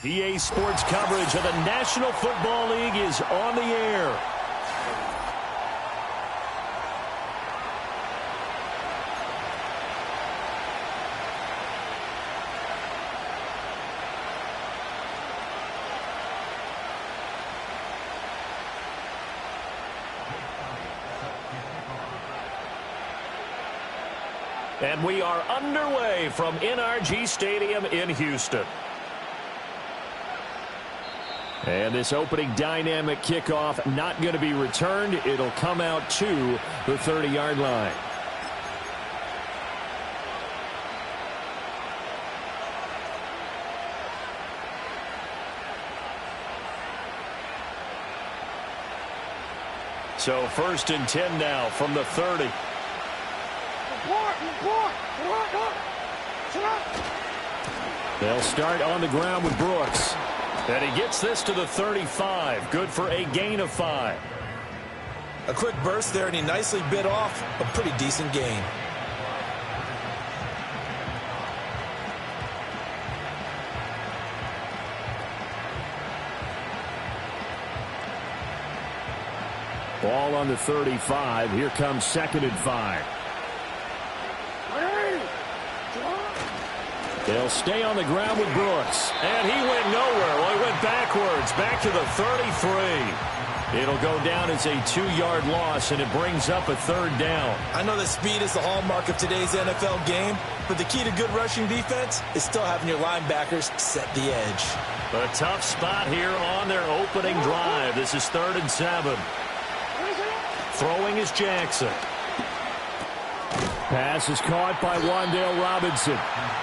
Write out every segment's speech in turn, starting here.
EA Sports coverage of the National Football League is on the air. And we are underway from NRG Stadium in Houston. And this opening dynamic kickoff not going to be returned. It'll come out to the 30-yard line. So 1st and 10 now from the 30. They'll start on the ground with Brooks. And he gets this to the 35. Good for a gain of 5. A quick burst there, and he nicely bit off a pretty decent gain. Ball on the 35. Here comes 2nd and 5. They'll stay on the ground with Brooks. And he went nowhere. Well, he went backwards, back to the 33. It'll go down as a 2-yard loss, and it brings up a 3rd down. I know that speed is the hallmark of today's NFL game, but the key to good rushing defense is still having your linebackers set the edge. A tough spot here on their opening drive. This is 3rd and 7. Throwing is Jackson. Pass is caught by Wan'Dale Robinson.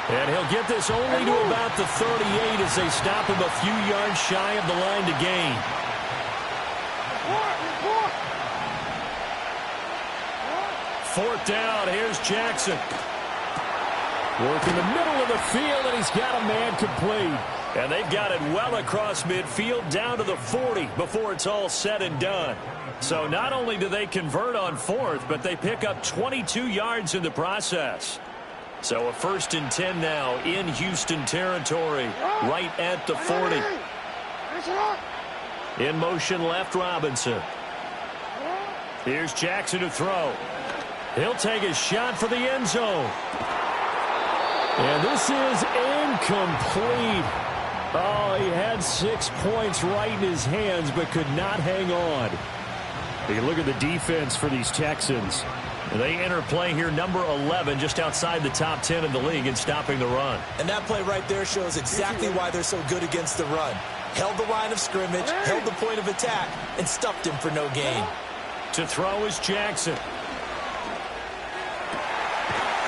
And he'll get this only to about the 38 as they stop him a few yards shy of the line to gain. Fourth down, here's Jackson. Work in the middle of the field, and he's got a man complete. And they've got it well across midfield down to the 40 before it's all said and done. So not only do they convert on 4th, but they pick up 22 yards in the process. So a 1st and 10 now in Houston territory, right at the 40. In motion left, Robinson. Here's Jackson to throw. He'll take a shot for the end zone. And this is incomplete. Oh, he had 6 points right in his hands, but could not hang on. You look at the defense for these Texans. They enter play here, number 11, just outside the top 10 in the league in stopping the run. And that play right there shows exactly why they're so good against the run. Held the line of scrimmage, held the point of attack, and stuffed him for no gain. To throw is Jackson.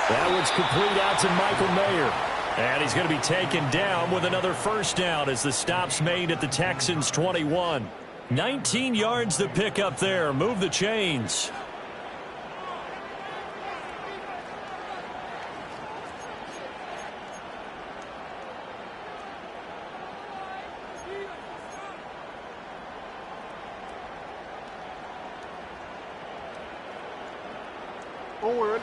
That one's complete out to Michael Mayer. And he's going to be taken down with another 1st down as the stop's made at the Texans' 21. 19 yards to pick up there. Move the chains. Forward.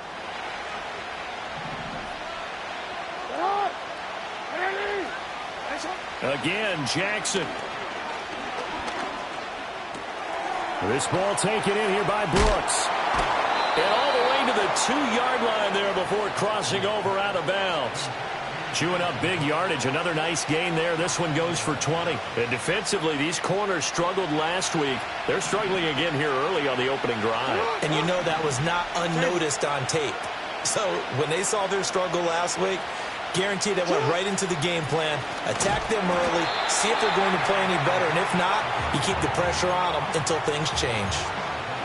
Again, Jackson. This ball taken in here by Brooks. And all the way to the 2-yard line there before crossing over out of bounds. Chewing up big yardage. Another nice gain there. This one goes for 20. And defensively, these corners struggled last week. They're struggling again here early on the opening drive. And you know that was not unnoticed on tape. So when they saw their struggle last week, guaranteed that went right into the game plan. Attack them early, see if they're going to play any better, and if not, you keep the pressure on them until things change.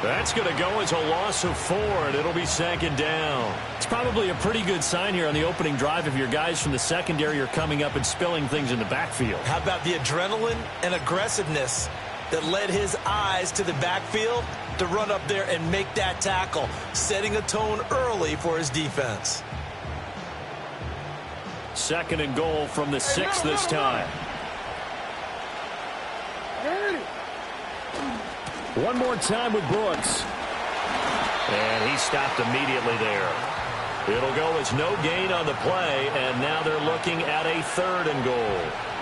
That's going to go as a loss of 4, and it'll be 2nd down. It's probably a pretty good sign here on the opening drive if your guys from the secondary are coming up and spilling things in the backfield. How about the adrenaline and aggressiveness that led his eyes to the backfield to run up there and make that tackle, setting a tone early for his defense. 2nd and goal from the 6 this time. One more time with Brooks. And he stopped immediately there. It'll go as no gain on the play, and now they're looking at a 3rd and goal.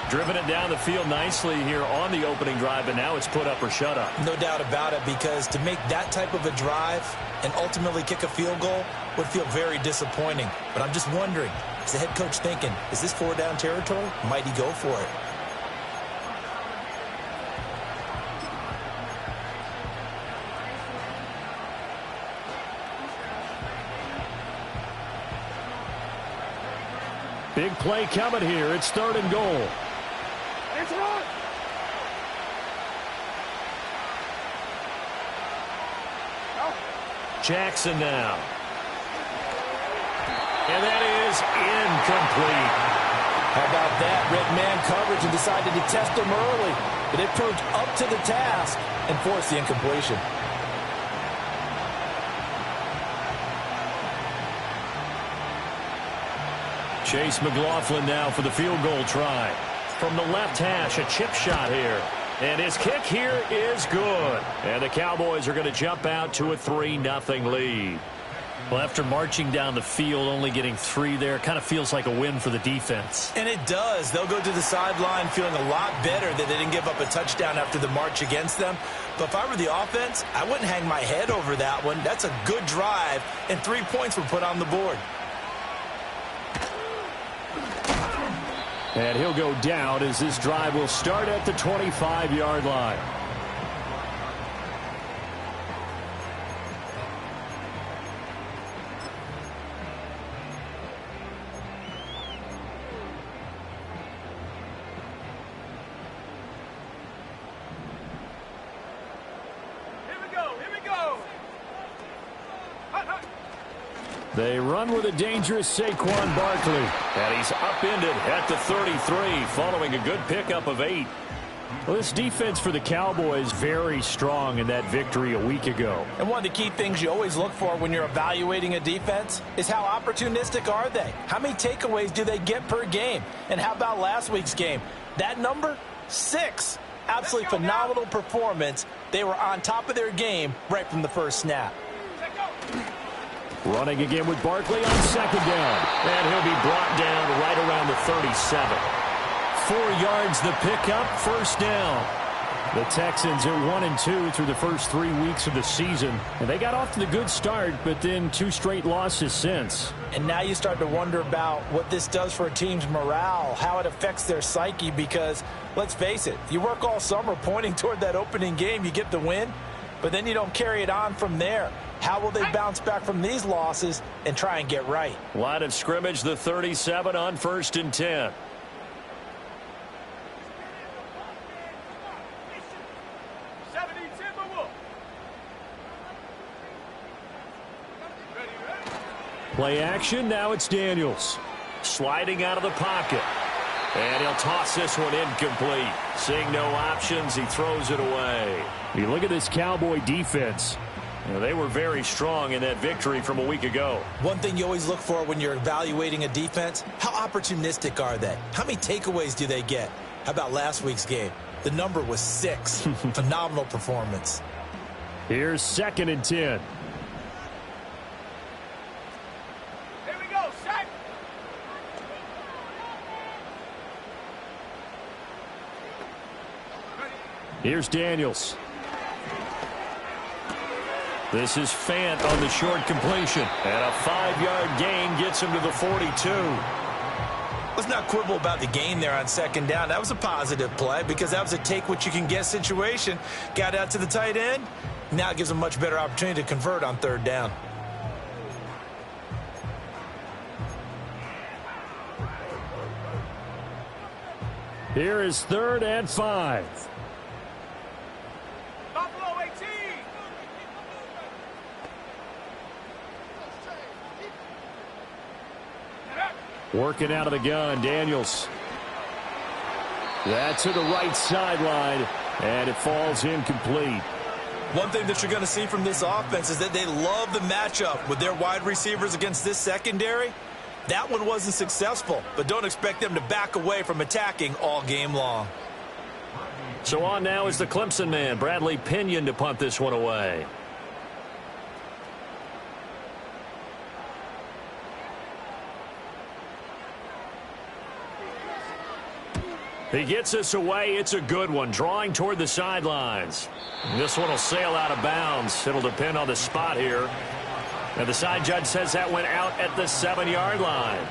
Driven it down the field nicely here on the opening drive, and now it's put up or shut up. No doubt about it, because to make that type of a drive and ultimately kick a field goal would feel very disappointing. But I'm just wondering, is the head coach thinking, is this 4-down territory? Might he go for it? Big play coming here. It's 3rd and goal. Jackson now. And that is incomplete. How about that? Red man coverage and decided to test him early. But it proved up to the task and forced the incompletion. Chase McLaughlin now for the field goal try. From the left hash, a chip shot here. And his kick here is good. And the Cowboys are going to jump out to a 3-0 lead. Well, after marching down the field, only getting 3 there, kind of feels like a win for the defense. And it does. They'll go to the sideline feeling a lot better that they didn't give up a touchdown after the march against them. But if I were the offense, I wouldn't hang my head over that one. That's a good drive, and 3 points were put on the board. And he'll go down as this drive will start at the 25-yard line. They run with a dangerous Saquon Barkley. And he's upended at the 33 following a good pickup of 8. Well, this defense for the Cowboys very strong in that victory a week ago. And one of the key things you always look for when you're evaluating a defense is how opportunistic are they? How many takeaways do they get per game? And how about last week's game? That number, 6. Absolutely phenomenal performance. They were on top of their game right from the first snap. Running again with Barkley on 2nd down. And he'll be brought down right around the 37. 4 yards the pickup, 1st down. The Texans are 1-2 through the first 3 weeks of the season. And they got off to the good start, but then 2 straight losses since. And now you start to wonder about what this does for a team's morale, how it affects their psyche, because let's face it, you work all summer pointing toward that opening game, you get the win, but then you don't carry it on from there. How will they bounce back from these losses and try and get right? Line of scrimmage, the 37 on 1st and 10. Play action, now it's Daniels. Sliding out of the pocket. And he'll toss this one incomplete. Seeing no options, he throws it away. You look at this Cowboy defense. They were very strong in that victory from a week ago. One thing you always look for when you're evaluating a defense, how opportunistic are they? How many takeaways do they get? How about last week's game? The number was 6. Phenomenal performance. Here's 2nd and 10. Here we go, set. Here's Daniels. This is Fant on the short completion. And a 5-yard gain gets him to the 42. Let's not quibble about the gain there on 2nd down. That was a positive play because that was a take-what-you-can-get situation. Got out to the tight end. Now it gives them a much better opportunity to convert on 3rd down. Here is 3rd and 5. Buffalo 18. Working out of the gun, Daniels. That's to the right sideline, and it falls incomplete. One thing that you're going to see from this offense is that they love the matchup with their wide receivers against this secondary. That one wasn't successful, but don't expect them to back away from attacking all game long. So on now is the Clemson man, Bradley Pinion, to punt this one away. He gets us away. It's a good one, drawing toward the sidelines. This one will sail out of bounds. It'll depend on the spot here. And the side judge says that went out at the 7-yard line.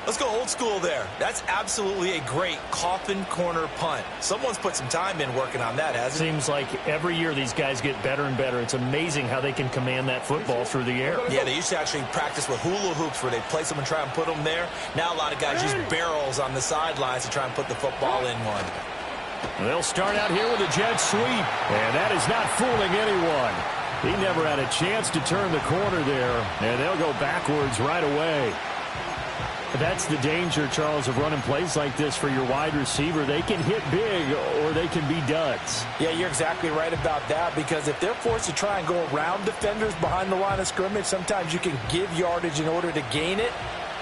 Let's go old school there. That's absolutely a great coffin corner punt. Someone's put some time in working on that, hasn't it? Seems like every year these guys get better and better. It's amazing how they can command that football through the air. Yeah, they used to actually practice with hula hoops where they place them and try and put them there. Now a lot of guys use barrels on the sidelines to try and put the football in one. They'll start out here with a jet sweep, and that is not fooling anyone. He never had a chance to turn the corner there, and they'll go backwards right away. That's the danger, Charles, of running plays like this for your wide receiver. They can hit big or they can be duds. Yeah, you're exactly right about that, because if they're forced to try and go around defenders behind the line of scrimmage, sometimes you can give yardage in order to gain it.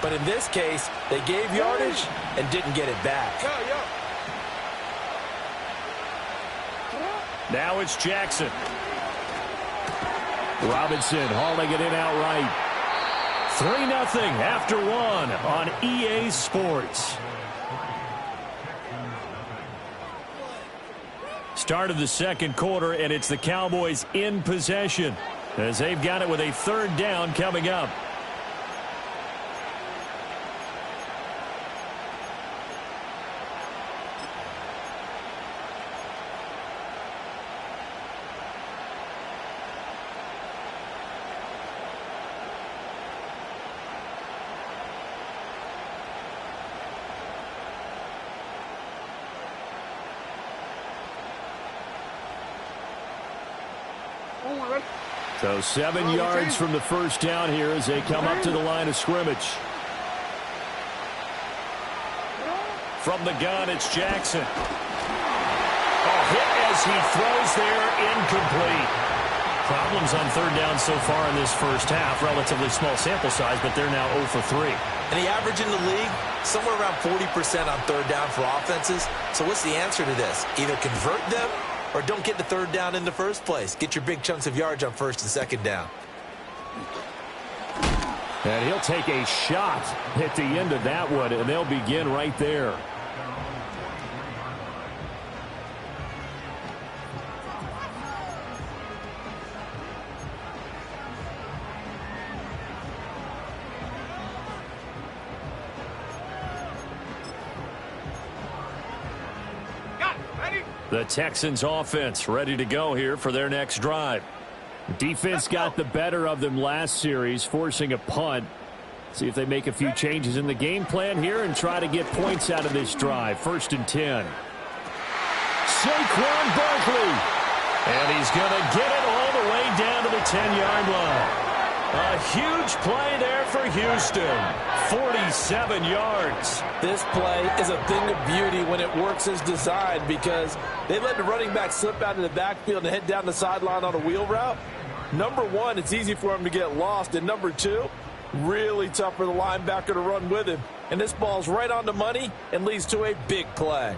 But in this case, they gave yardage and didn't get it back. Now it's Jackson. Robinson hauling it in outright. 3-0 after one on EA Sports. Start of the second quarter, and it's the Cowboys in possession as they've got it with a 3rd down coming up. So 7 yards from the first down here as they come up to the line of scrimmage. From the gun, it's Jackson. A hit as he throws there, incomplete. Problems on 3rd down so far in this first half. Relatively small sample size, but they're now 0 for 3. And the average in the league, somewhere around 40% on 3rd down for offenses. So what's the answer to this? Either convert them or don't get the 3rd down in the first place. Get your big chunks of yards on 1st and 2nd down. And he'll take a shot at the end of that one, and they'll begin right there. The Texans offense ready to go here for their next drive. Defense got the better of them last series, forcing a punt. See if they make a few changes in the game plan here and try to get points out of this drive. 1st and 10. Saquon Barkley. And he's going to get it all the way down to the 10-yard line. A huge play there for Houston. 47 yards. This play is a thing of beauty when it works as designed, because they let the running back slip out of the backfield and head down the sideline on a wheel route. Number one, it's easy for him to get lost. And number two, really tough for the linebacker to run with him. And this ball's right on the money and leads to a big play.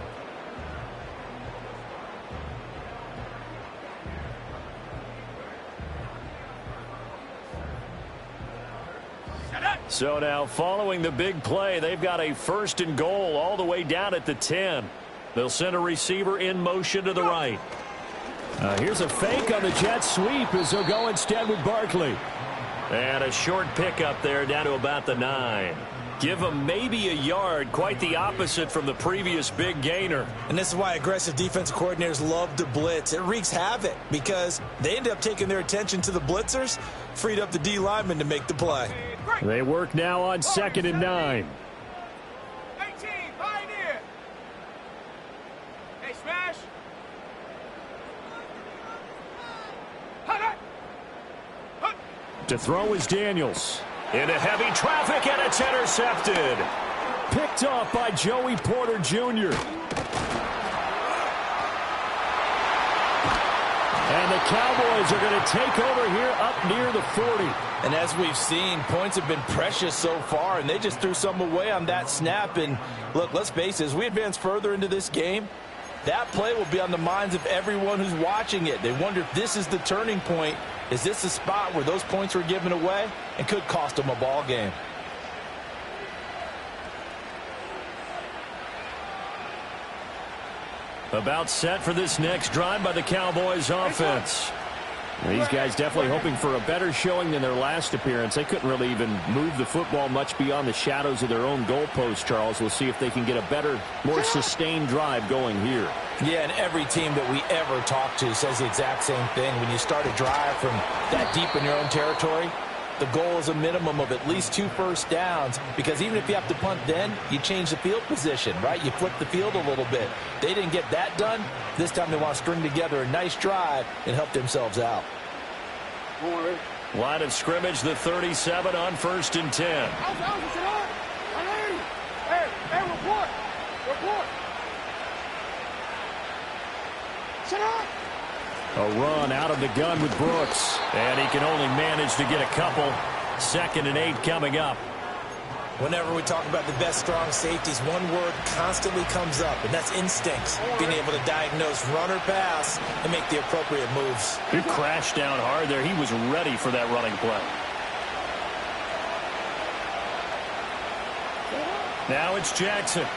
So now following the big play, they've got a 1st and goal all the way down at the 10. They'll send a receiver in motion to the right. Here's a fake on the jet sweep as they'll go instead with Barkley. And a short pickup there down to about the 9. Give them maybe a yard, quite the opposite from the previous big gainer. And this is why aggressive defensive coordinators love to blitz. It wreaks havoc because they end up taking their attention to the blitzers, freed up the D lineman to make the play. They work now on 2nd and 9. 18, Pioneer. Hey, smash. To throw is Daniels. Into heavy traffic, and it's intercepted. Picked off by Joey Porter Jr. And the Cowboys are going to take over here up near the 40. And as we've seen, points have been precious so far, and they just threw some away on that snap. And look, let's face it, as we advance further into this game, that play will be on the minds of everyone who's watching it. They wonder if this is the turning point. Is this the spot where those points were given away and could cost them a ball game? About set for this next drive by the Cowboys offense. These guys definitely hoping for a better showing than their last appearance. They couldn't really even move the football much beyond the shadows of their own goalpost, Charles. We'll see if they can get a better, more sustained drive going here. Yeah, and every team that we ever talk to says the exact same thing. When you start a drive from that deep in your own territory, the goal is a minimum of at least 2 first downs, because even if you have to punt then, you change the field position, right? You flip the field a little bit. They didn't get that done. This time they want to string together a nice drive and help themselves out. Line of scrimmage, the 37 on 1st and 10. Hey, report. Sit up. A run out of the gun with Brooks. And he can only manage to get a couple. 2nd and 8 coming up. Whenever we talk about the best strong safeties, one word constantly comes up, and that's instincts. Being able to diagnose run or pass and make the appropriate moves. He crashed down hard there. He was ready for that running play. Now it's Jackson.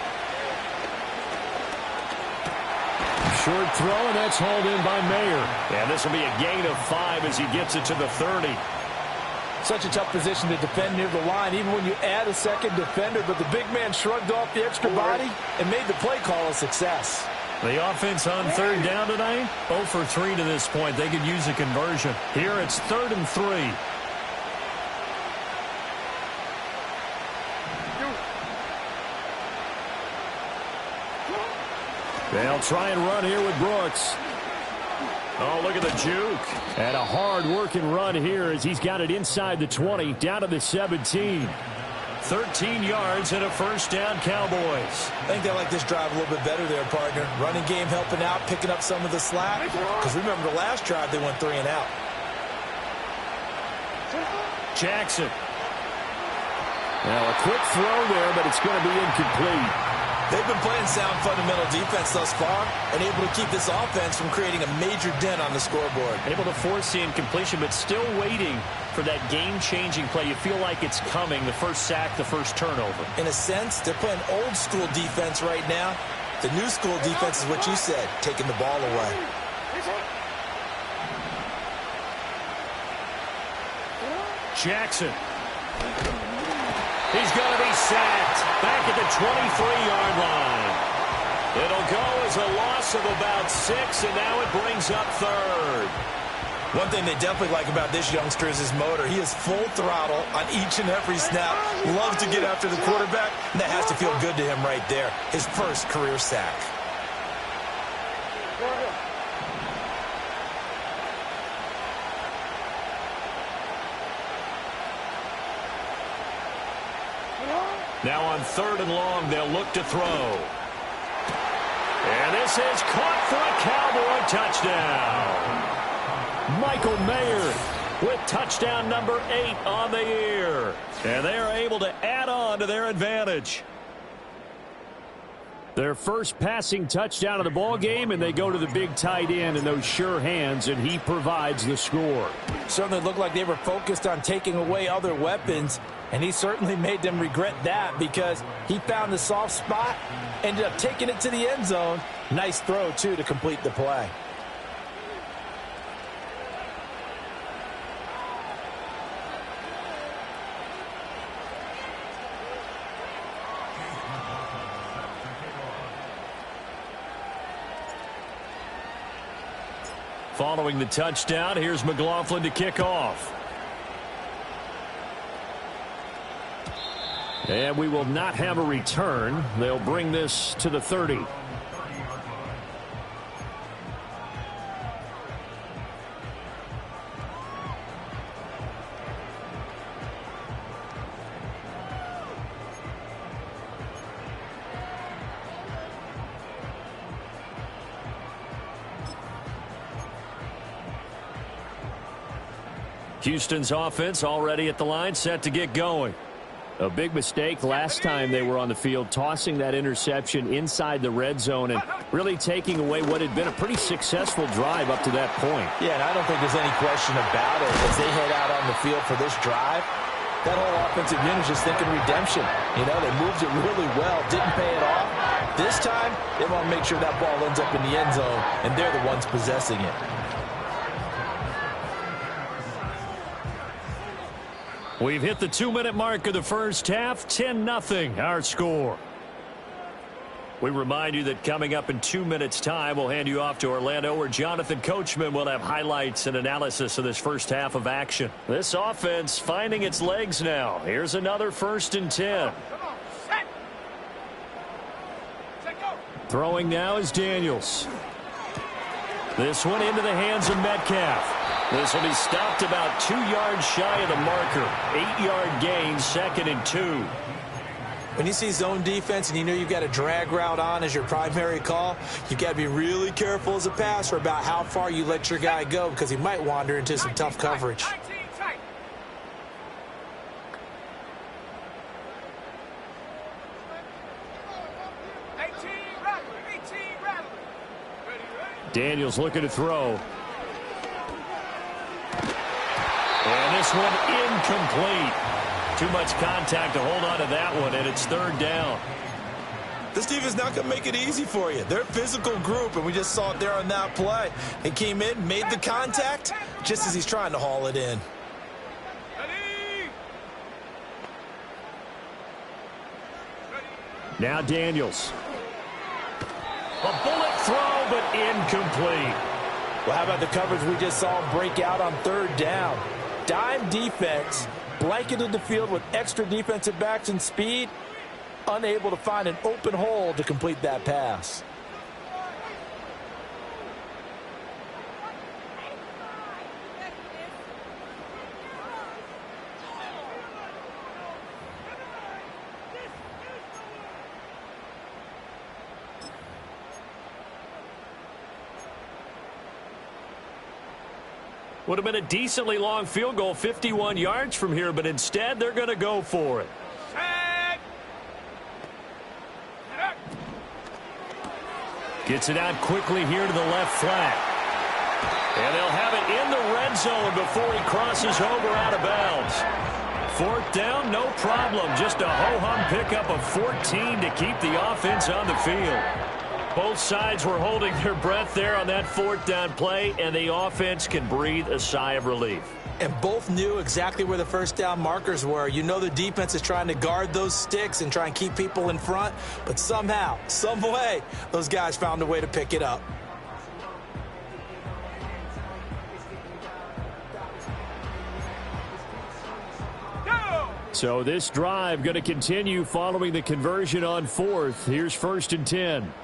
Short throw, and that's hauled in by Mayer. And this will be a gain of 5 as he gets it to the 30. Such a tough position to defend near the line, even when you add a second defender. But the big man shrugged off the extra body and made the play call a success. The offense on 3rd down tonight, 0 for 3 to this point. They could use a conversion. Here it's 3rd and 3. They'll try and run here with Brooks. Oh, look at the juke. And a hard-working run here as he's got it inside the 20, down to the 17. 13 yards and a 1st down, Cowboys. I think they like this drive a little bit better there, partner. Running game helping out, picking up some of the slack. Because remember the last drive, they went 3 and out. Jackson. Now a quick throw there, but it's going to be incomplete. They've been playing sound fundamental defense thus far and able to keep this offense from creating a major dent on the scoreboard. Able to force the incompletion, but still waiting for that game-changing play. You feel like it's coming, the first sack, the first turnover. In a sense, they're playing old-school defense right now. The new-school defense is what you said, taking the ball away. Jackson. He's going to be sacked back at the 23-yard line. It'll go as a loss of about 6, and now it brings up 3rd. One thing they definitely like about this youngster is his motor. He is full throttle on each and every snap. Loves to get after the quarterback, and that has to feel good to him right there. His first career sack. Now on 3rd and long, they'll look to throw. And this is caught for a Cowboy touchdown. Michael Mayer with touchdown number 8 on the year. And they are able to add on to their advantage. Their first passing touchdown of the ball game, and they go to the big tight end in those sure hands, and he provides the score. Certainly looked like they were focused on taking away other weapons, and he certainly made them regret that because he found the soft spot, ended up taking it to the end zone. Nice throw, too, to complete the play. Following the touchdown, here's McLaughlin to kick off. And we will not have a return. They'll bring this to the 30. Houston's offense already at the line, set to get going. A big mistake last time they were on the field, tossing that interception inside the red zone and really taking away what had been a pretty successful drive up to that point. Yeah, and I don't think there's any question about it. As they head out on the field for this drive, that whole offensive unit is just thinking redemption. You know, they moved it really well, didn't pay it off, This time, they want to make sure that ball ends up in the end zone, and they're the ones possessing it. We've hit the 2-minute mark of the first half. 10-0 our score. We remind you that coming up in 2 minutes' time, we'll hand you off to Orlando, where Jonathan Coachman will have highlights and analysis of this first half of action. This offense finding its legs now. Here's another 1st and 10. Throwing now is Daniels. This one into the hands of Metcalf. This will be stopped about 2 yards shy of the marker. 8-yard gain, 2nd and 2. When you see zone defense and you know you've got a drag route on as your primary call, you've got to be really careful as a passer about how far you let your guy go, because he might wander into some tough coverage. Daniels looking to throw. And this one incomplete. Too much contact to hold on to that one, and it's 3rd down. This defense not going to make it easy for you. They're a physical group, and we just saw it there on that play. He came in, made the contact, just as he's trying to haul it in. Now Daniels. A bullet throw, but incomplete. Well, how about the coverage we just saw break out on 3rd down? Dime defense, blanketed the field with extra defensive backs and speed, unable to find an open hole to complete that pass. Would have been a decently long field goal, 51 yards from here, but instead they're going to go for it. Gets it out quickly here to the left flat. And they'll have it in the red zone before he crosses over out of bounds. 4th down, no problem. Just a ho-hum pickup of 14 to keep the offense on the field. Both sides were holding their breath there on that 4th down play, and the offense can breathe a sigh of relief. And both knew exactly where the 1st down markers were. You know the defense is trying to guard those sticks and try and keep people in front, but somehow, some way, those guys found a way to pick it up. So this drive going to continue following the conversion on 4th. Here's 1st and 10.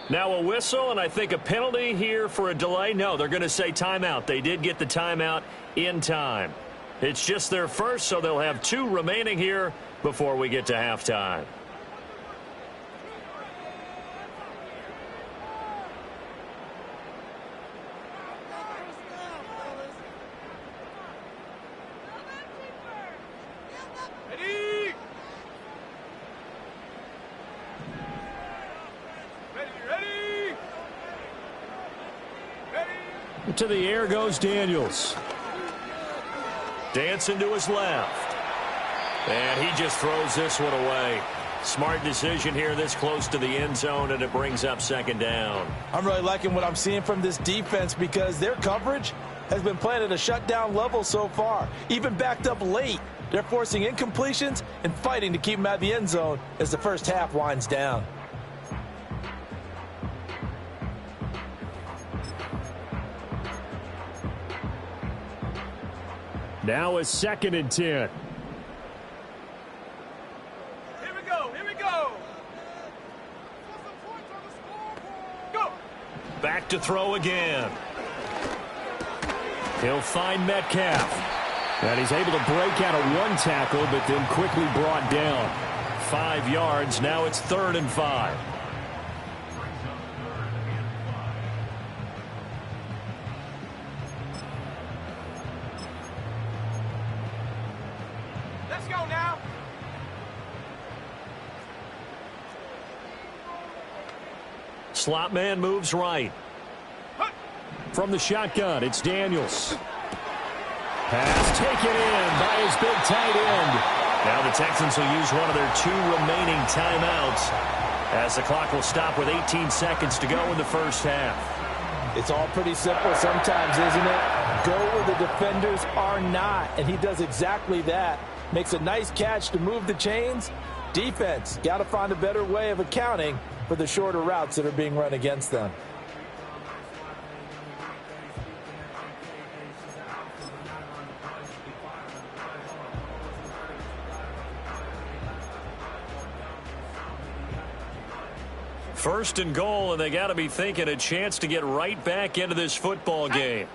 Now a whistle, and I think a penalty here for a delay. No, they're going to say timeout. They did get the timeout in time. It's just their first, so they'll have 2 remaining here before we get to halftime. To the air goes Daniels. Dancing to his left. And he just throws this one away. Smart decision here this close to the end zone, and it brings up 2nd down. I'm really liking what I'm seeing from this defense because their coverage has been playing at a shutdown level so far. Even backed up late, they're forcing incompletions and fighting to keep them out of the end zone as the first half winds down. Now a 2nd and 10. Here we go. Here we go. Go. Back to throw again. He'll find Metcalf. And he's able to break out of 1 tackle, but then quickly brought down. 5 yards. Now it's 3rd and 5. Let's go now. Slot man moves right. From the shotgun, it's Daniels. Pass taken in by his big tight end. Now the Texans will use one of their 2 remaining timeouts as the clock will stop with 18 seconds to go in the first half. It's all pretty simple sometimes, isn't it? Go where the defenders are not, and he does exactly that. Makes a nice catch to move the chains. Defense, got to find a better way of accounting for the shorter routes that are being run against them. First and goal, and they got to be thinking a chance to get right back into this football game.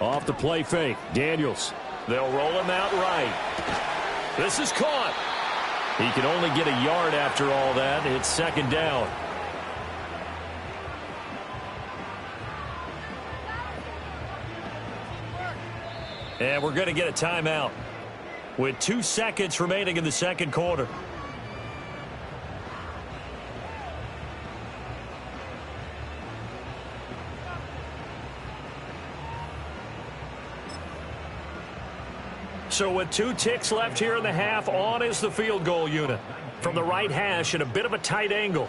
Off the play fake, Daniels. They'll roll him out right. This is caught. He can only get a yard after all that. It's second down. And we're going to get a timeout with 2 seconds remaining in the second quarter. So with 2 ticks left here in the half, on is the field goal unit. From the right hash at a bit of a tight angle.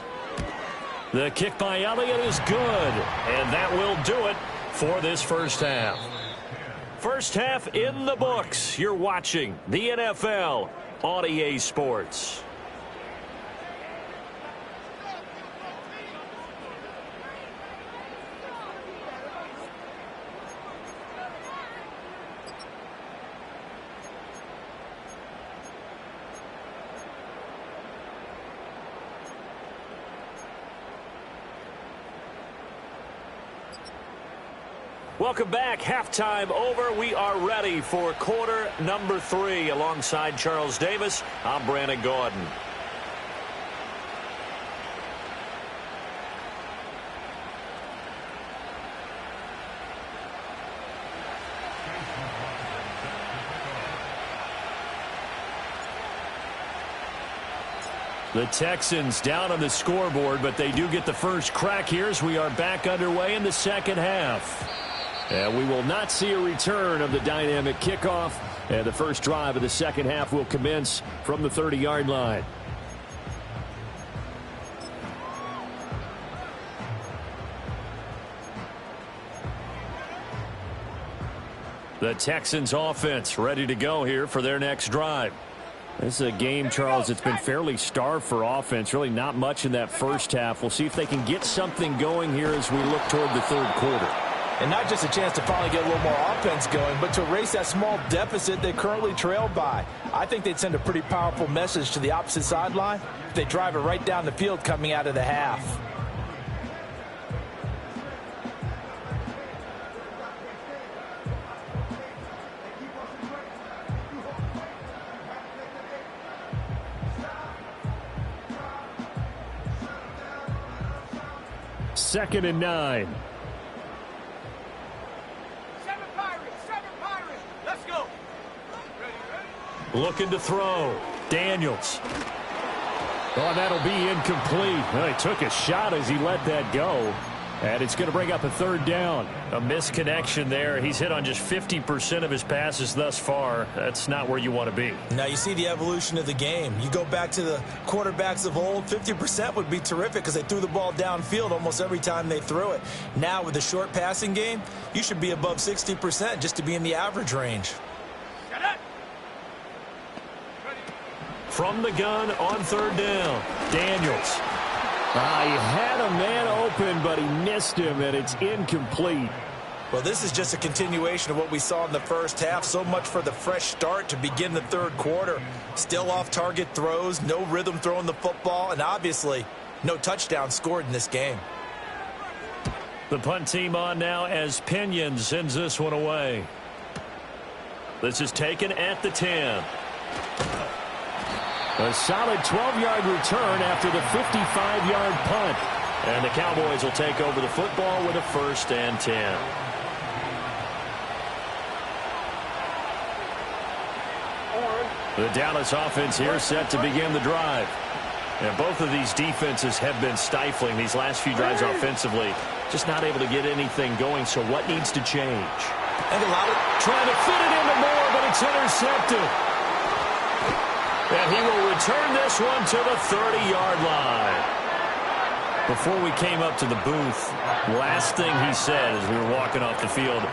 The kick by Elliott is good, and that will do it for this first half. First half in the books. You're watching the NFL on EA Sports. Welcome back. Halftime over. We are ready for quarter number 3. Alongside Charles Davis, I'm Brandon Gaudin. The Texans down on the scoreboard, but they do get the first crack here as we are back underway in the second half. And we will not see a return of the dynamic kickoff. And the first drive of the second half will commence from the 30-yard line. The Texans offense ready to go here for their next drive. This is a game, Charles, that's been fairly starved for offense. Really not much in that first half. We'll see if they can get something going here as we look toward the third quarter. And not just a chance to finally get a little more offense going, but to erase that small deficit they currently trailed by. I think they'd send a pretty powerful message to the opposite sideline if they drive it right down the field coming out of the half. Second and 9. Looking to throw. Daniels. Oh, that'll be incomplete. Well, he took a shot as he let that go. And it's going to bring up a third down. A misconnection there. He's hit on just 50% of his passes thus far. That's not where you want to be. Now you see the evolution of the game. You go back to the quarterbacks of old, 50% would be terrific because they threw the ball downfield almost every time they threw it. Now with the short passing game, you should be above 60% just to be in the average range. From the gun on third down, Daniels. He had a man open, but he missed him, and it's incomplete. Well, this is just a continuation of what we saw in the first half. So much for the fresh start to begin the third quarter. Still off-target throws, no rhythm throwing the football, and obviously no touchdown scored in this game. The punt team on now as Pinion sends this one away. This is taken at the 10. A solid 12-yard return after the 55-yard punt. And the Cowboys will take over the football with a 1st and 10. The Dallas offense here set to begin the drive. And both of these defenses have been stifling these last few drives offensively. Just not able to get anything going, so what needs to change? And a lot of trying to fit it into Moore, but it's intercepted. And he will return this one to the 30-yard line. Before we came up to the booth, last thing he said as we were walking off the field,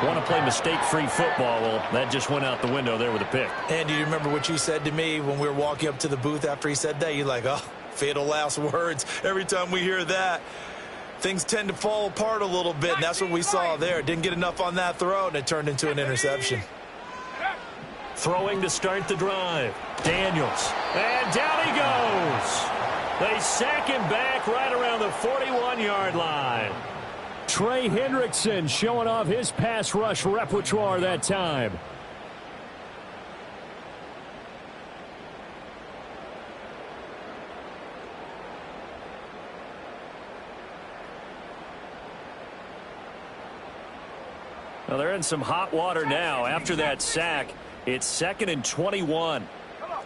want to play mistake-free football. Well, that just went out the window there with a pick. And do you remember what you said to me when we were walking up to the booth after he said that? You're like, oh, fatal last words. Every time we hear that, things tend to fall apart a little bit, and that's what we saw there. Didn't get enough on that throw, and it turned into an interception. Throwing to start the drive. Daniels. And down he goes. They sack him back right around the 41-yard line. Trey Hendrickson showing off his pass rush repertoire that time. Well, they're in some hot water now. After that sack, it's 2nd and 21. Come on.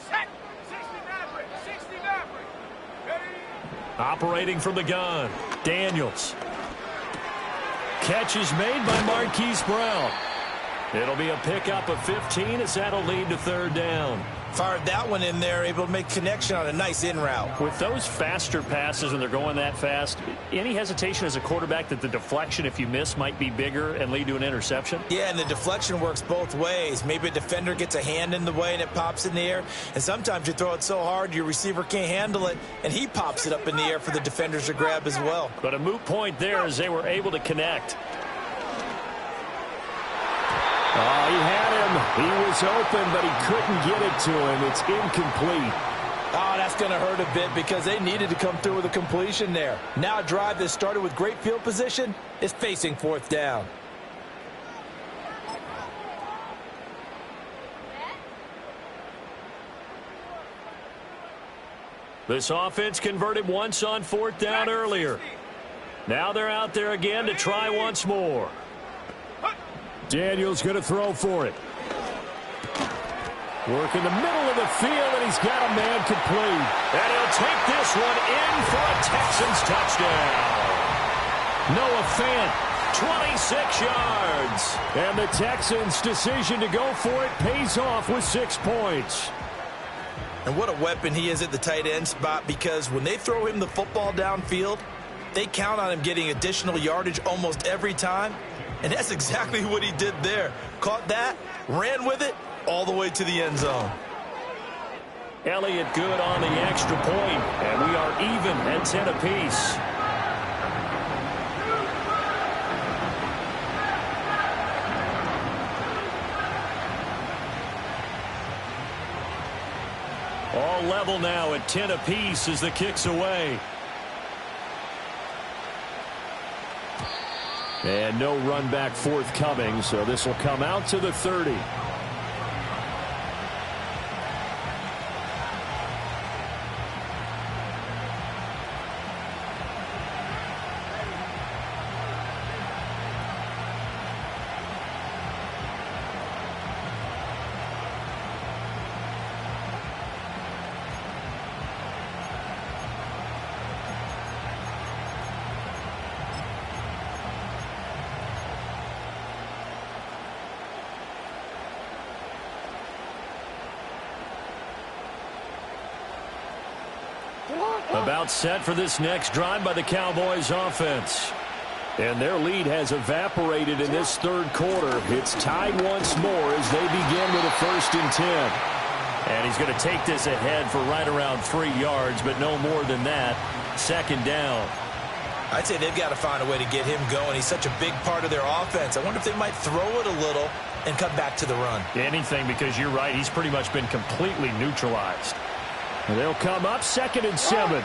Set. 60 Maverick. Ready? Operating from the gun. Daniels. Catch is made by Marquise Brown. It'll be a pickup of 15 as that'll lead to 3rd down. Fired that one in there, able to make connection on a nice in route. With those faster passes when they're going that fast, any hesitation as a quarterback that the deflection, if you miss, might be bigger and lead to an interception? Yeah, and the deflection works both ways. Maybe a defender gets a hand in the way and it pops in the air. And sometimes you throw it so hard your receiver can't handle it, and he pops it up in the air for the defenders to grab as well. But a moot point there as they were able to connect. Oh, he had him. He was open, but he couldn't get it to him. It's incomplete. Oh, that's going to hurt a bit because they needed to come through with a completion there. Now a drive that started with great field position is facing 4th down. This offense converted once on 4th down earlier. Now they're out there again to try once more. Daniels going to throw for it. Work in the middle of the field, and he's got a man complete. And he'll take this one in for a Texans touchdown. Noah Fant, 26 yards. And the Texans' decision to go for it pays off with 6 points. And what a weapon he is at the tight end spot, because when they throw him the football downfield, they count on him getting additional yardage almost every time. And that's exactly what he did there. Caught that, ran with it, all the way to the end zone. Elliott good on the extra point, and we are even at 10 apiece. All level now at 10 apiece as the kick's away. And no run back forthcoming, so this will come out to the 30. About set for this next drive by the Cowboys offense. And their lead has evaporated in this 3rd quarter. It's tied once more as they begin with a 1st and 10. And he's going to take this ahead for right around 3 yards, but no more than that. 2nd down. I'd say they've got to find a way to get him going. He's such a big part of their offense. I wonder if they might throw it a little and come back to the run. Anything, because you're right. He's pretty much been completely neutralized. And they'll come up 2nd and 7.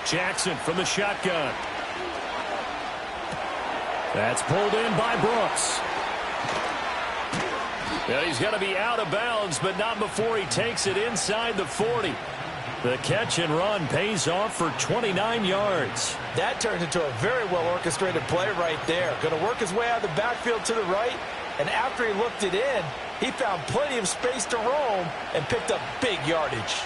Jackson from the shotgun. That's pulled in by Brooks. Yeah, he's got to be out of bounds, but not before he takes it inside the 40. The catch and run pays off for 29 yards. That turned into a very well-orchestrated play right there. Going to work his way out of the backfield to the right, and after he looked it in, He found plenty of space to roam and picked up big yardage.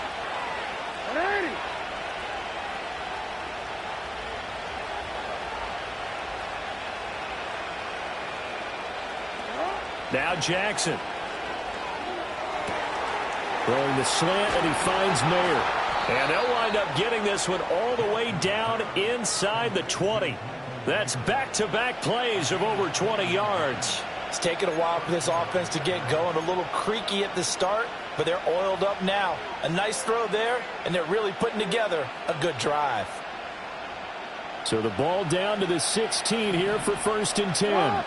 Now Jackson. Throwing the slant, and he finds Mayer. And they'll wind up getting this one all the way down inside the 20. That's back-to-back plays of over 20 yards. It's taken a while for this offense to get going. A little creaky at the start, but they're oiled up now. A nice throw there, and they're really putting together a good drive. So the ball down to the 16 here for 1st and 10.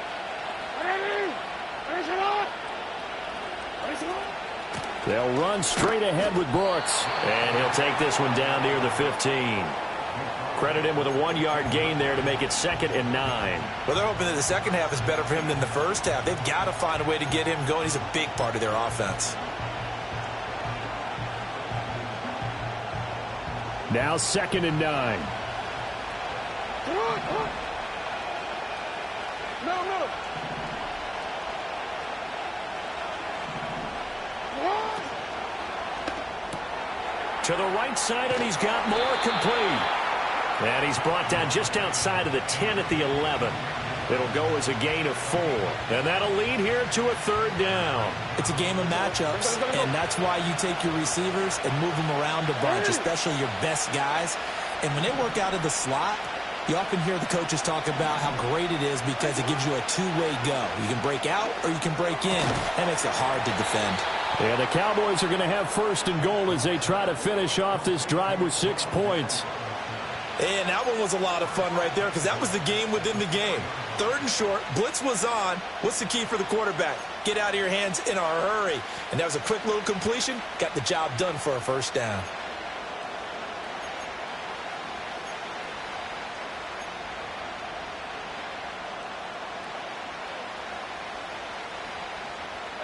They'll run straight ahead with Brooks. And he'll take this one down near the 15. Credit him with a 1-yard gain there to make it 2nd and 9. Well, they're hoping that the second half is better for him than the first half. They've got to find a way to get him going. He's a big part of their offense. Now 2nd and 9. To the right side, and he's got more complete. And he's brought down just outside of the 10 at the 11. It'll go as a gain of 4. And that'll lead here to a 3rd down. It's a game of matchups, and that's why you take your receivers and move them around a bunch, especially your best guys. And when they work out of the slot, you often hear the coaches talk about how great it is because it gives you a two-way go. You can break out or you can break in. That makes it hard to defend. And the Cowboys are going to have 1st and goal as they try to finish off this drive with 6 points. And that one was a lot of fun right there because that was the game within the game. 3rd and short, blitz was on. What's the key for the quarterback? Get out of your hands in a hurry. And that was a quick little completion. Got the job done for a 1st down.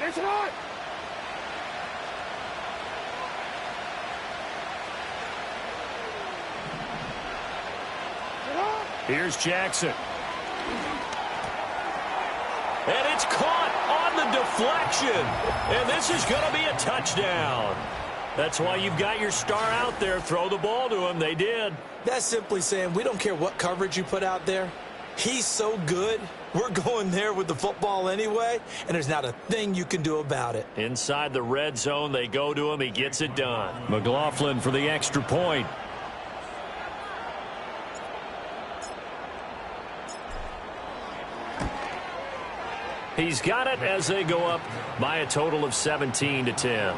It's on! Here's Jackson. And it's caught on the deflection. And this is going to be a touchdown. That's why you've got your star out there. Throw the ball to him. They did. That's simply saying we don't care what coverage you put out there. He's so good. We're going there with the football anyway, and there's not a thing you can do about it. Inside the red zone, they go to him. He gets it done. McLaughlin for the extra point. He's got it as they go up by a total of 17-10.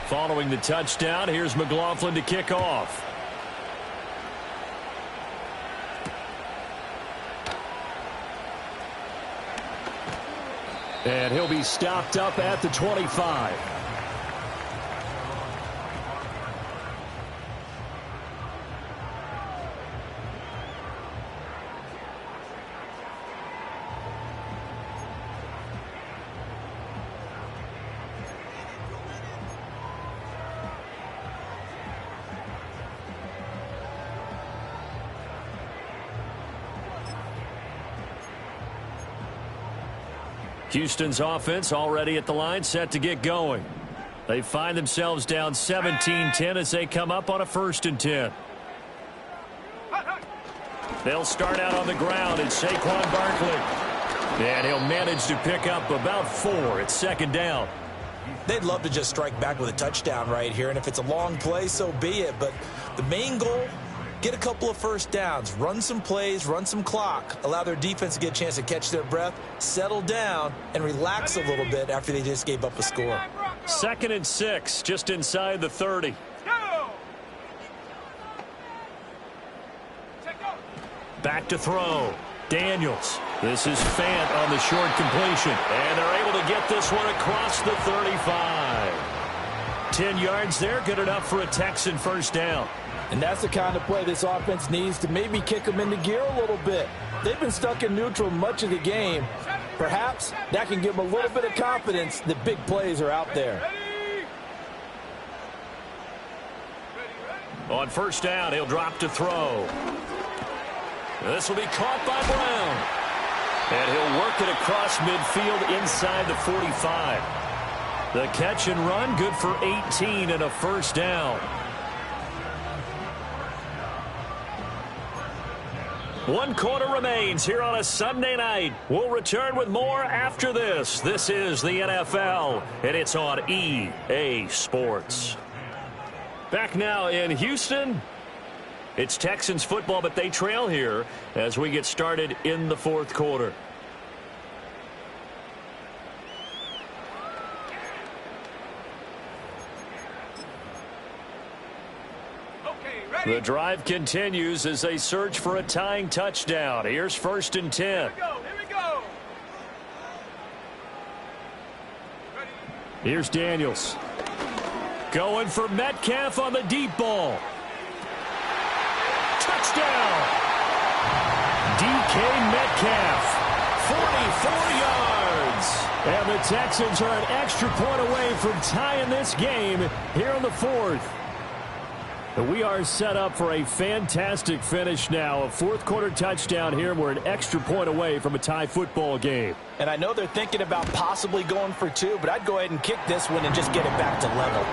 Following the touchdown, here's McLaughlin to kick off. And he'll be stopped up at the 25. Houston's offense already at the line, set to get going. They find themselves down 17-10 as they come up on a 1st and 10. They'll start out on the ground. It's Saquon Barkley. And he'll manage to pick up about 4. It's 2nd down. They'd love to just strike back with a touchdown right here, and if it's a long play, so be it. But the main goal, get a couple of 1st downs, run some plays, run some clock, allow their defense to get a chance to catch their breath, settle down, and relax a little bit after they just gave up a score. 2nd and 6, just inside the 30. Back to throw. Daniels. This is Fant on the short completion. And they're able to get this one across the 35. 10 yards there, good enough for a Texan first down. And that's the kind of play this offense needs to maybe kick them into gear a little bit. They've been stuck in neutral much of the game. Perhaps that can give them a little bit of confidence that big plays are out there. On first down, he'll drop to throw. This will be caught by Brown. And he'll work it across midfield inside the 45. The catch and run, good for 18 and a first down. 1 quarter remains here on a Sunday night. We'll return with more after this. This is the NFL, and it's on EA Sports. Back now in Houston. It's Texans football, but they trail here as we get started in the fourth quarter. The drive continues as they search for a tying touchdown. Here's 1st and 10. Here we go. Here's Daniels. Going for Metcalf on the deep ball. Touchdown! DK Metcalf, 44 yards. And the Texans are an extra point away from tying this game here in the fourth. We are set up for a fantastic finish now. A fourth quarter touchdown here. We're an extra point away from a tie football game. And I know they're thinking about possibly going for 2, but I'd go ahead and kick this one and just get it back to level.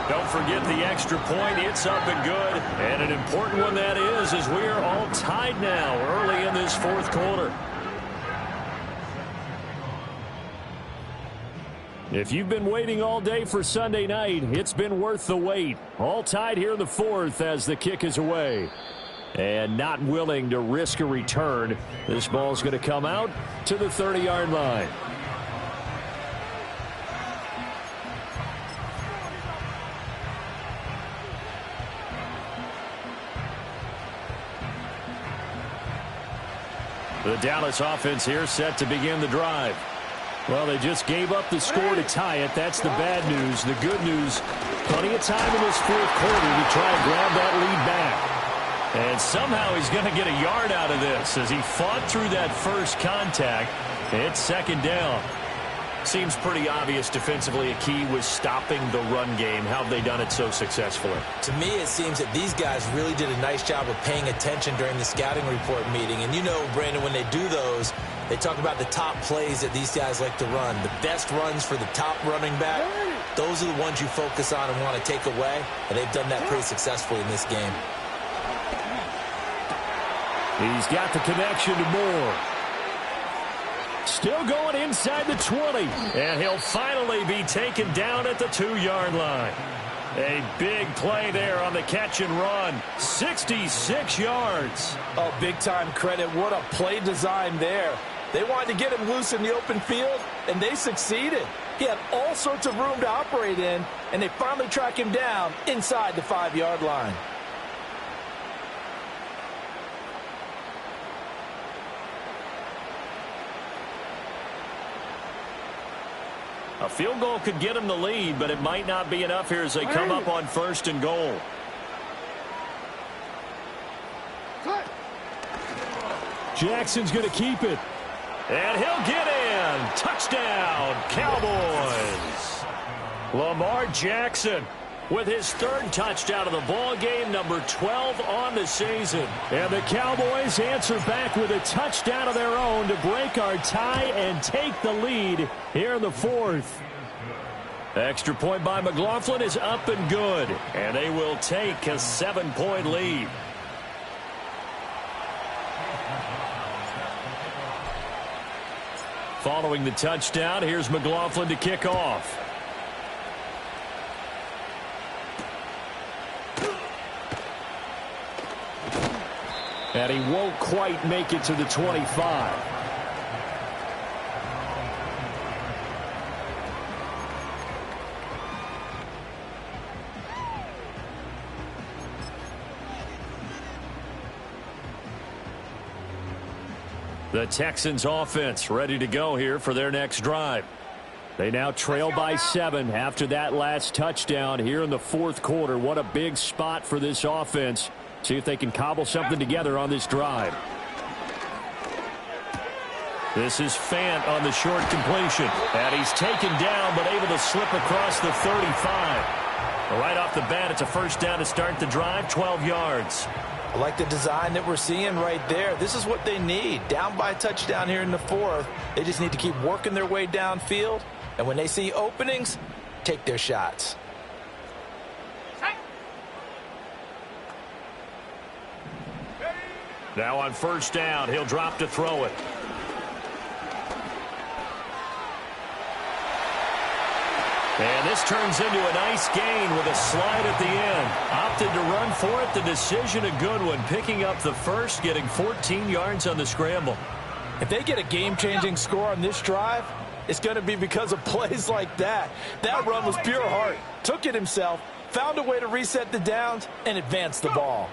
Don't forget the extra point. It's up and good. And an important one that is, as we are all tied now early in this fourth quarter. If you've been waiting all day for Sunday night, it's been worth the wait. All tied here in the fourth as the kick is away. And not willing to risk a return. This ball's going to come out to the 30-yard line. The Dallas offense here set to begin the drive. Well, they just gave up the score to tie it. That's the bad news. The good news, plenty of time in this fourth quarter to try and grab that lead back. And somehow he's going to get a yard out of this as he fought through that first contact. It's second down. Seems pretty obvious defensively a key was stopping the run game. How have they done it so successfully? To me, it seems that these guys really did a nice job of paying attention during the scouting report meeting. And you know, Brandon, when they do those, they talk about the top plays that these guys like to run. The best runs for the top running back, those are the ones you focus on and want to take away. And they've done that pretty successfully in this game. He's got the connection to Moore. Still going inside the 20. And he'll finally be taken down at the 2-yard line. A big play there on the catch and run. 66 yards. Oh, big-time credit. What a play design there. They wanted to get him loose in the open field, and they succeeded. He had all sorts of room to operate in, and they finally track him down inside the 5-yard line. A field goal could get him the lead, but it might not be enough here as they come up on 1st and goal. Jackson's going to keep it. And he'll get in. Touchdown, Cowboys. Lamar Jackson with his 3rd touchdown of the ball game, number 12 on the season. And the Cowboys answer back with a touchdown of their own to break our tie and take the lead here in the fourth. Extra point by McLaughlin is up and good, and they will take a 7-point lead. Following the touchdown, here's McLaughlin to kick off. And he won't quite make it to the 25. The Texans offense ready to go here for their next drive. They now trail by 7 after that last touchdown here in the fourth quarter. What a big spot for this offense. See if they can cobble something together on this drive. This is Fant on the short completion. And he's taken down but able to slip across the 35. Right off the bat, it's a first down to start the drive, 12 yards. I like the design that we're seeing right there. This is what they need. Down by a touchdown here in the fourth. They just need to keep working their way downfield. And when they see openings, take their shots. Now on first down, he'll drop to throw it. And this turns into a nice gain with a slide at the end. Opted to run for it. The decision a good one. Picking up the first, getting 14 yards on the scramble. If they get a game-changing score on this drive, it's going to be because of plays like that. That run was pure heart. Took it himself, found a way to reset the downs, and advance the ball.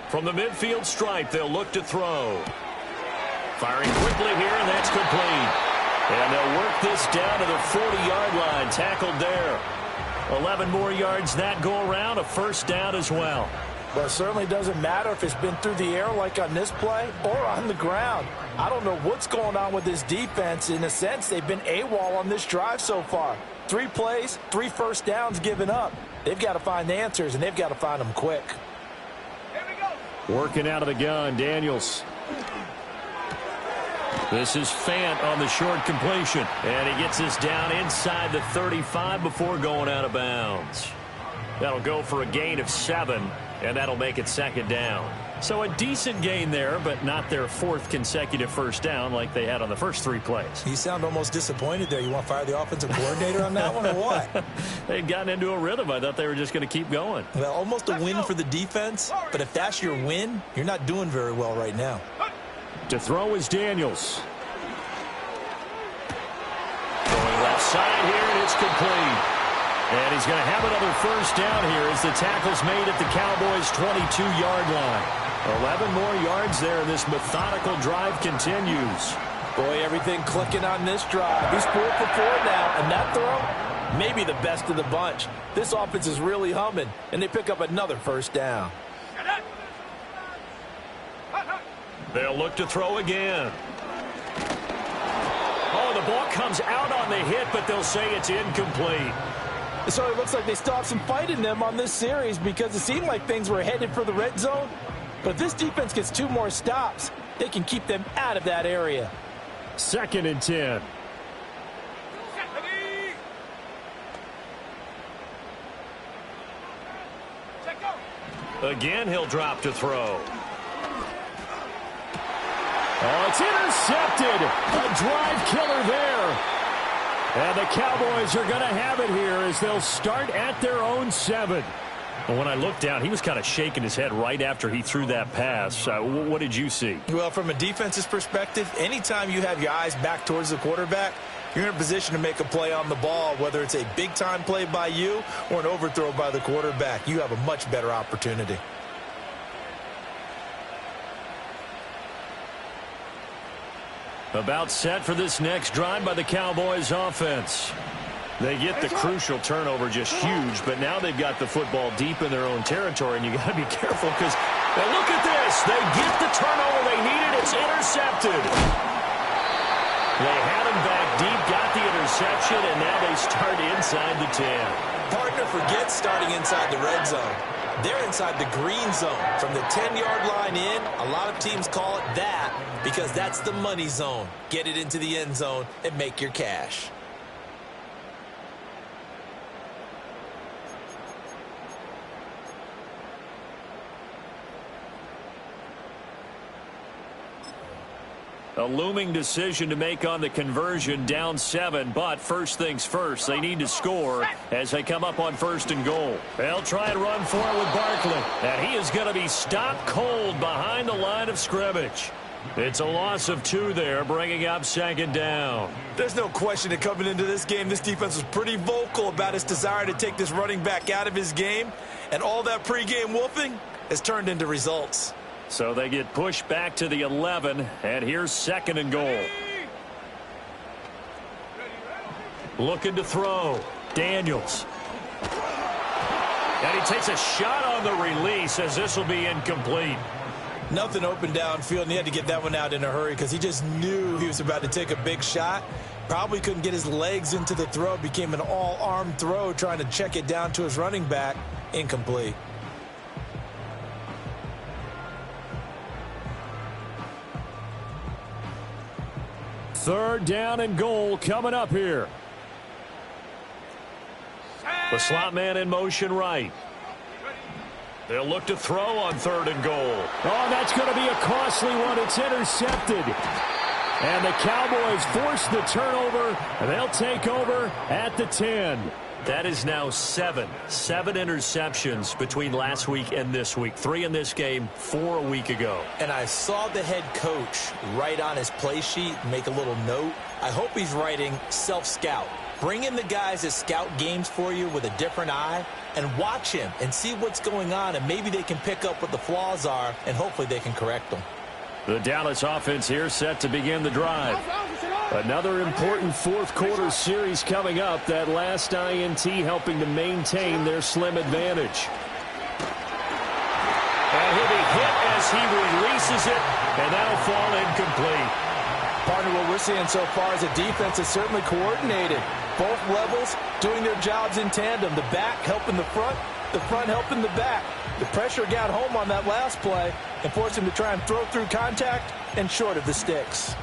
From the midfield stripe, they'll look to throw. Firing quickly here, and that's complete. And they'll work this down to the 40-yard line. Tackled there. 11 more yards that go around. A first down as well. Well, it certainly doesn't matter if it's been through the air like on this play or on the ground. I don't know what's going on with this defense. In a sense, they've been AWOL on this drive so far. 3 plays, 3 first downs given up. They've got to find the answers, and they've got to find them quick. Here we go. Working out of the gun, Daniels. This is Fant on the short completion. And he gets this down inside the 35 before going out of bounds. That'll go for a gain of 7, and that'll make it second down. So a decent gain there, but not their 4th consecutive first down like they had on the first 3 plays. You sound almost disappointed there. You want to fire the offensive coordinator on that one or what? They'd gotten into a rhythm. I thought they were just going to keep going. Well, almost a win for the defense, but if that's your win, you're not doing very well right now. To throw is Daniels. Going left side here, and it's complete. And he's going to have another first down here as the tackle's made at the Cowboys' 22-yard line. 11 more yards there, and this methodical drive continues. Boy, everything clicking on this drive. He's 4 for 4 now, and that throw, maybe the best of the bunch. This offense is really humming, and they pick up another first down. They'll look to throw again. Oh, the ball comes out on the hit, but they'll say it's incomplete. So it looks like they stopped some fight in them on this series because it seemed like things were headed for the red zone. But if this defense gets 2 more stops, they can keep them out of that area. 2nd and 10. Again, he'll drop to throw. Oh, it's intercepted. A drive killer there. And the Cowboys are going to have it here as they'll start at their own 7. Well, when I looked down, he was kind of shaking his head right after he threw that pass. What did you see? Well, from a defense's perspective, anytime you have your eyes back towards the quarterback, you're in a position to make a play on the ball, whether it's a big-time play by you or an overthrow by the quarterback. You have a much better opportunity. About set for this next drive by the Cowboys offense. They get the crucial turnover, just huge, but now they've got the football deep in their own territory, and you got to be careful because, look at this. They get the turnover they needed. It's intercepted. They had him back deep, got the interception, and now they start inside the 10. Partner forgets starting inside the red zone. They're inside the green zone. From the 10-yard line in, a lot of teams call it that because that's the money zone. Get it into the end zone and make your cash. A looming decision to make on the conversion, down 7, but first things first, they need to score as they come up on 1st and goal. They'll try and run for it with Barkley, and he is going to be stopped cold behind the line of scrimmage. It's a loss of 2 there, bringing up 2nd down. There's no question that coming into this game, this defense was pretty vocal about its desire to take this running back out of his game, and all that pregame wolfing has turned into results. So they get pushed back to the 11, and here's 2nd and goal. Looking to throw. Daniels. And he takes a shot on the release as this will be incomplete. Nothing open downfield, and he had to get that one out in a hurry because he just knew he was about to take a big shot. Probably couldn't get his legs into the throw. Became an all-arm throw trying to check it down to his running back. Incomplete. Third down and goal coming up here. The slot man in motion right. They'll look to throw on 3rd and goal. Oh, that's going to be a costly one. It's intercepted. And the Cowboys force the turnover. And they'll take over at the 10. That is now 7 interceptions between last week and this week. 3 in this game, 4 a week ago. And I saw the head coach write on his play sheet, make a little note. I hope he's writing self-scout. Bring in the guys that scout games for you with a different eye and watch him and see what's going on, and maybe they can pick up what the flaws are, and hopefully they can correct them. The Dallas offense here set to begin the drive. Another important fourth quarter series coming up. That last INT helping to maintain their slim advantage. And he'll be hit as he releases it, and that'll fall incomplete. Partner, what we're seeing so far is a defense is certainly coordinated. Both levels doing their jobs in tandem. The back helping the front helping the back. The pressure got home on that last play and forced him to try and throw through contact and short of the sticks.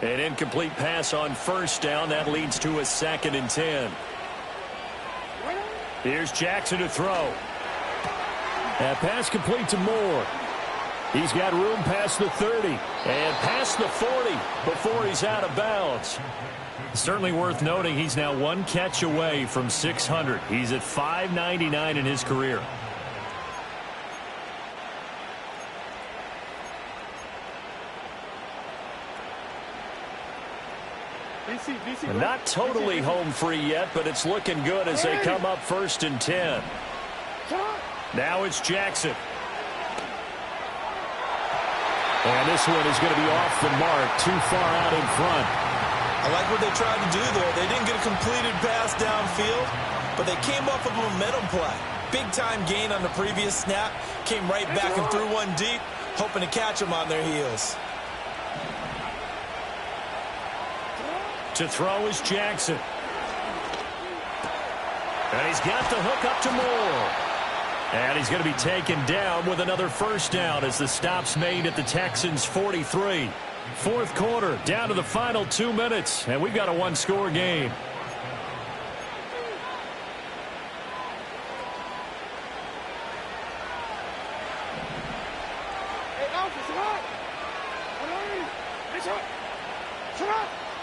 An incomplete pass on 1st down. That leads to a 2nd and 10. Here's Jackson to throw. That pass complete to Moore. He's got room past the 30 and past the 40 before he's out of bounds. Certainly worth noting he's now 1 catch away from 600. He's at 599 in his career. Not totally home free yet, but it's looking good as they come up 1st and 10. Now it's Jackson. And this one is going to be off the mark, too far out in front. I like what they tried to do there. They didn't get a completed pass downfield, but they came up with a momentum play. Big-time gain on the previous snap. Came right back and threw one deep, hoping to catch them on their heels. To throw is Jackson. And he's got the hook up to Moore. And he's going to be taken down with another 1st down as the stop's made at the Texans' 43. Fourth quarter, down to the final 2 minutes, and we've got a 1-score game.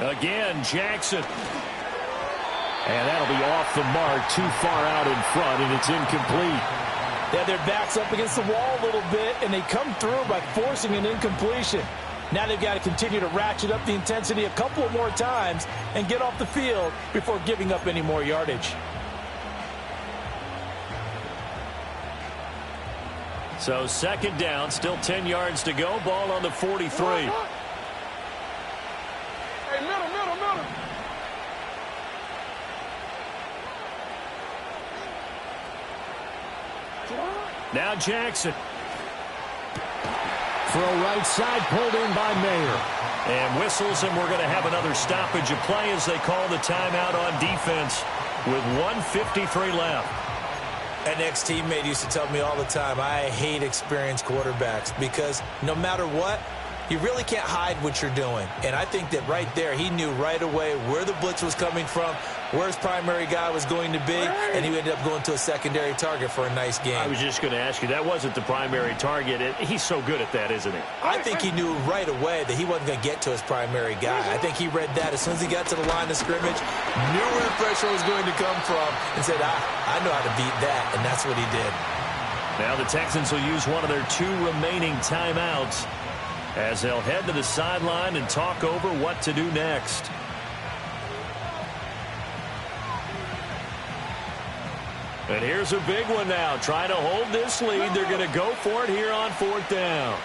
Again, Jackson. And that'll be off the mark, too far out in front, and it's incomplete. Yeah, their back's up against the wall a little bit, and they come through by forcing an incompletion. Now they've got to continue to ratchet up the intensity a couple of more times and get off the field before giving up any more yardage. So 2nd down, still 10 yards to go. Ball on the 43. Now Jackson. Throw right side, pulled in by Mayer. And whistles, and we're going to have another stoppage of play as they call the timeout on defense with 1:53 left. An ex-teammate used to tell me all the time, I hate experienced quarterbacks because no matter what, you really can't hide what you're doing. And I think that right there, he knew right away where the blitz was coming from, where his primary guy was going to be, and he ended up going to a secondary target for a nice game. I was just going to ask you, that wasn't the primary target. He's so good at that, isn't he? I think he knew right away that he wasn't going to get to his primary guy. I think he read that as soon as he got to the line of scrimmage, knew where the pressure was going to come from, and said, I know how to beat that, and that's what he did. Now the Texans will use one of their 2 remaining timeouts as they'll head to the sideline and talk over what to do next. And here's a big one now. Trying to hold this lead. They're going to go for it here on 4th down.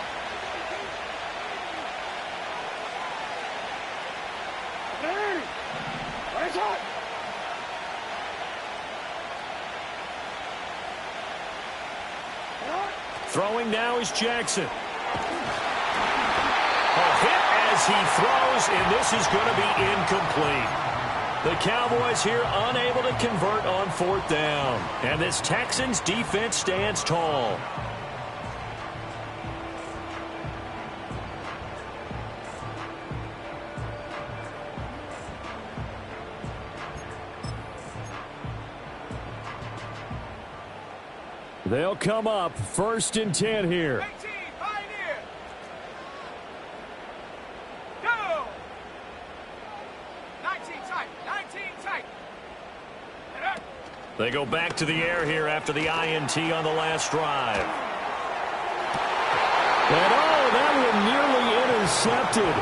Throwing now is Jackson. A hit as he throws, and this is going to be incomplete. The Cowboys here unable to convert on 4th down. And this Texans defense stands tall. They'll come up 1st and 10 here. 18, Pioneer. Go. 19 tight. 19 tight. They go back to the air here after the INT on the last drive. And that one nearly intercepted.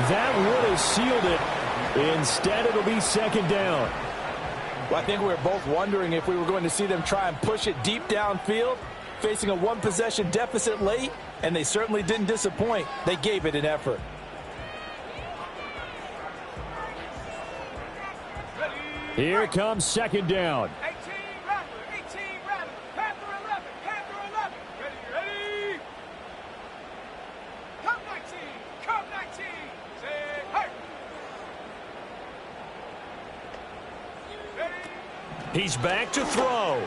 That would have sealed it. Instead, it'll be 2nd down. Well, I think we were both wondering if we were going to see them try and push it deep downfield, facing a 1-possession deficit late, and they certainly didn't disappoint. They gave it an effort. Here comes 2nd down. 18 Rattler. 18 Rattler. Panther 11. Panther 11. Ready. Come 19. Come 19. Say hey. He's back to throw.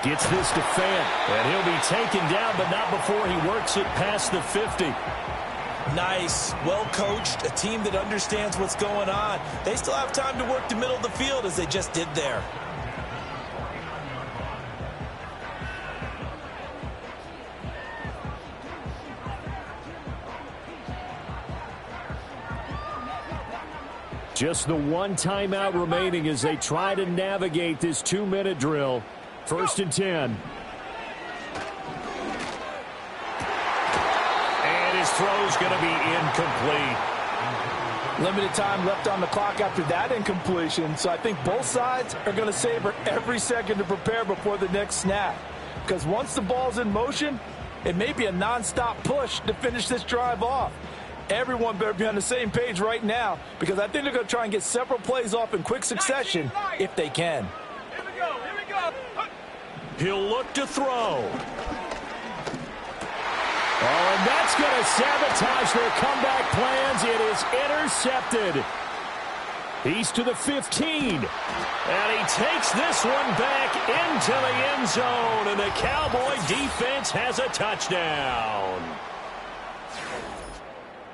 Gets this to Fant, and he'll be taken down, but not before he works it past the 50. Nice, well-coached, a team that understands what's going on. They still have time to work the middle of the field as they just did there. Just the 1 timeout remaining as they try to navigate this 2-minute drill. 1st and 10. And his throw's going to be incomplete. Limited time left on the clock after that incompletion, so I think both sides are going to savor every second to prepare before the next snap. Because once the ball's in motion, it may be a nonstop push to finish this drive off. Everyone better be on the same page right now, because I think they're going to try and get several plays off in quick succession if they can. Here we go. Here we go. He'll look to throw. Oh, and that's going to sabotage their comeback plans. It is intercepted. He's to the 15. And he takes this one back into the end zone. And the Cowboy defense has a touchdown.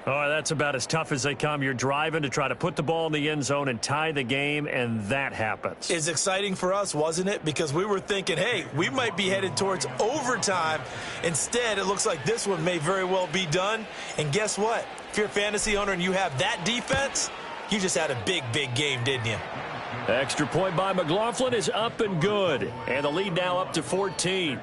Oh, that's about as tough as they come. You're driving to try to put the ball in the end zone and tie the game, and that happens. It's exciting for us, wasn't it? Because we were thinking, hey, we might be headed towards overtime. Instead, it looks like this one may very well be done. And guess what? If you're a fantasy owner and you have that defense, you just had a big, big game, didn't you? Extra point by McLaughlin is up and good. And the lead now up to 14.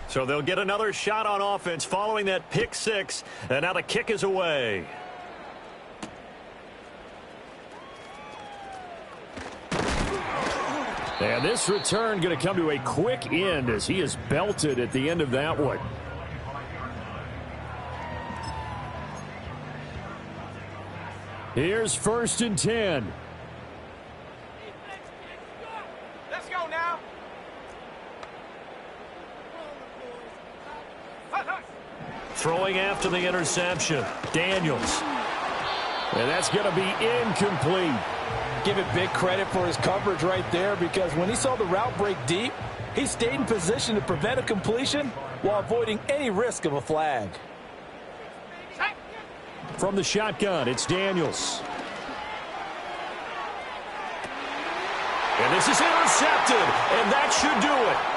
So they'll get another shot on offense following that pick 6, and now the kick is away. And this return going to come to a quick end as he is belted at the end of that one. Here's 1st and 10. Let's go now. throwing after the interception. Daniels. And that's going to be incomplete. Give it big credit for his coverage right there, because when he saw the route break deep, he stayed in position to prevent a completion while avoiding any risk of a flag. From the shotgun, it's Daniels. And this is intercepted, and that should do it.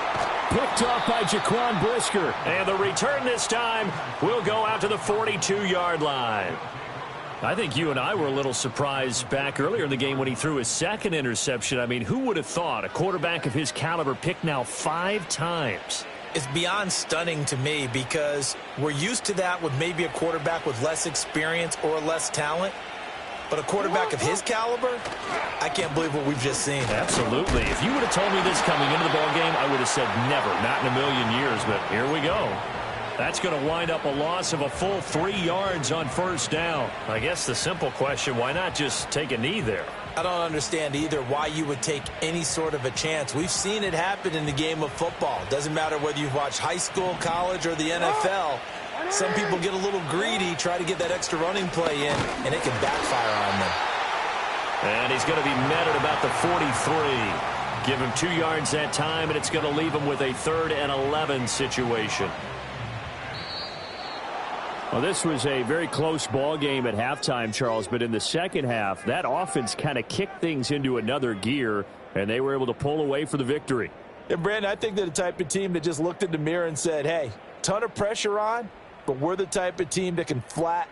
Picked off by Jaquan Brisker. And the return this time will go out to the 42-yard line. I think you and I were a little surprised back earlier in the game when he threw his second interception. I mean, who would have thought a quarterback of his caliber picked now 5 times? It's beyond stunning to me, because we're used to that with maybe a quarterback with less experience or less talent. But a quarterback of his caliber, I can't believe what we've just seen. Absolutely. If you would have told me this coming into the ballgame, I would have said never, not in a million years. But here we go. That's going to wind up a loss of a full 3 yards on first down. I guess the simple question, why not just take a knee there? I don't understand either why you would take any sort of a chance. We've seen it happen in the game of football. Doesn't matter whether you've watched high school, college, or the NFL. Some people get a little greedy, try to get that extra running play in, and it can backfire on them. And he's going to be met at about the 43. Give him 2 yards that time, and it's going to leave him with a 3rd and 11 situation. Well, this was a very close ball game at halftime, Charles, but in the second half, that offense kind of kicked things into another gear, and they were able to pull away for the victory. And, Brandon, I think they're the type of team that just looked in the mirror and said, hey, ton of pressure on, but we're the type of team that can flat